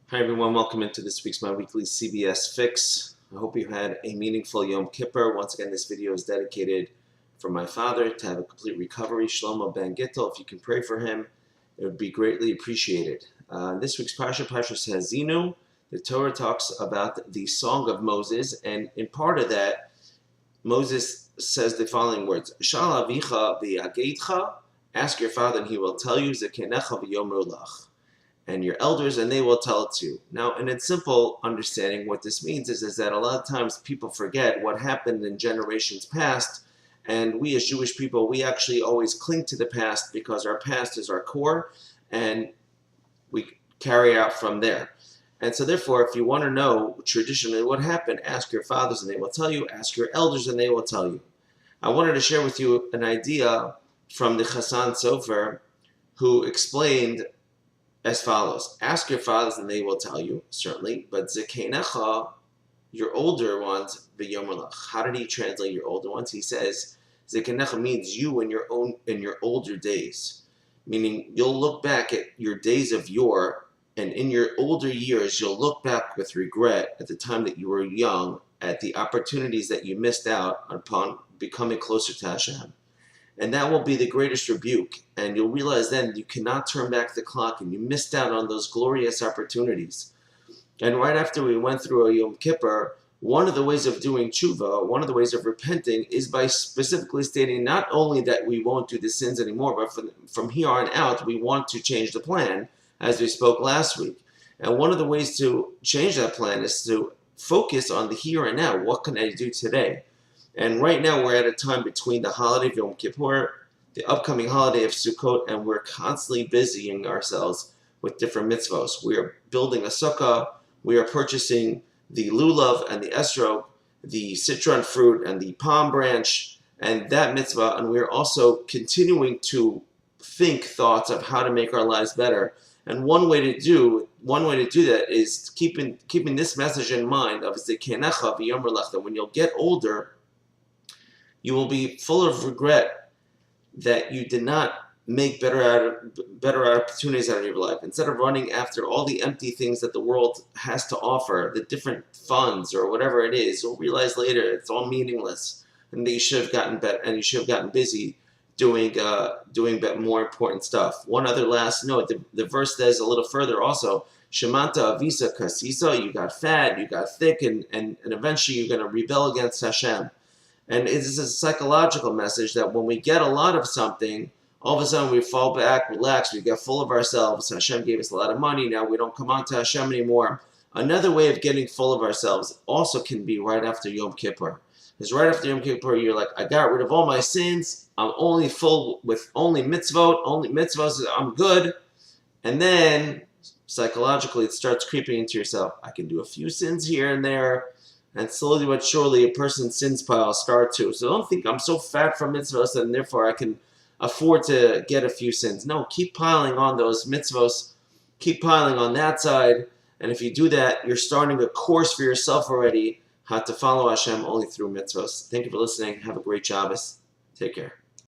Hi everyone, welcome into this week's My Weekly CBS Fix. I hope you had a meaningful Yom Kippur. Once again, this video is dedicated for my father to have a complete recovery, Shlomo Ben Gittel. If you can pray for him, it would be greatly appreciated. This week's Parsha Hazinu, the Torah talks about the Song of Moses, and in part of that, Moses says the following words, Shal avicha v'yageitcha, ask your father and he will tell you, Zekenecha v'yomru lach, and your elders, and they will tell it to you. Now, in its simple understanding, what this means is that a lot of times people forget what happened in generations past, and we as Jewish people, we actually always cling to the past because our past is our core, and we carry out from there. And so therefore, if you want to know traditionally what happened, ask your fathers and they will tell you, ask your elders and they will tell you. I wanted to share with you an idea from the Chassan Sofer, who explained as follows. Ask your fathers and they will tell you, certainly, but Zekenecha, your older ones, v'yomer lach. How did he translate your older ones? He says, Zekenecha means you in your older days, meaning you'll look back at your days of yore, and in your older years, you'll look back with regret at the time that you were young, at the opportunities that you missed out upon becoming closer to Hashem. And that will be the greatest rebuke. And you'll realize then you cannot turn back the clock and you missed out on those glorious opportunities. And right after we went through a Yom Kippur, one of the ways of doing tshuva, one of the ways of repenting is by specifically stating not only that we won't do the sins anymore, but from here on out, we want to change the plan, as we spoke last week. And one of the ways to change that plan is to focus on the here and now. What can I do today? And right now we're at a time between the holiday of Yom Kippur, the upcoming holiday of Sukkot, and we're constantly busying ourselves with different mitzvos. We are building a sukkah, we are purchasing the lulav and the esrog, the citron fruit and the palm branch, and that mitzvah, and we're also continuing to think thoughts of how to make our lives better. And one way to do that is keeping this message in mind of Zekenecha v'yomer lach, that when you'll get older, you will be full of regret that you did not make better opportunities out of your life. Instead of running after all the empty things that the world has to offer, the different funds or whatever it is, you'll realize later it's all meaningless, and that you should have gotten better, and you should have gotten busy doing more important stuff. One other last note: the verse says a little further also, Shemanta avisa kasisa, you got fat, you got thick, and eventually you're going to rebel against Hashem. And it is a psychological message that when we get a lot of something, all of a sudden we fall back, relax, we get full of ourselves. Hashem gave us a lot of money, now we don't come on to Hashem anymore. Another way of getting full of ourselves also can be right after Yom Kippur. Because right after Yom Kippur, you're like, I got rid of all my sins, I'm only full with only mitzvot, I'm good. And then, psychologically, it starts creeping into yourself. I can do a few sins here and there, and slowly but surely, a person's sins pile starts to. So don't think I'm so fat from mitzvahs and therefore I can afford to get a few sins. No, keep piling on those mitzvahs. Keep piling on that side. And if you do that, you're starting a course for yourself already how to follow Hashem only through mitzvahs. Thank you for listening. Have a great Shabbos. Take care.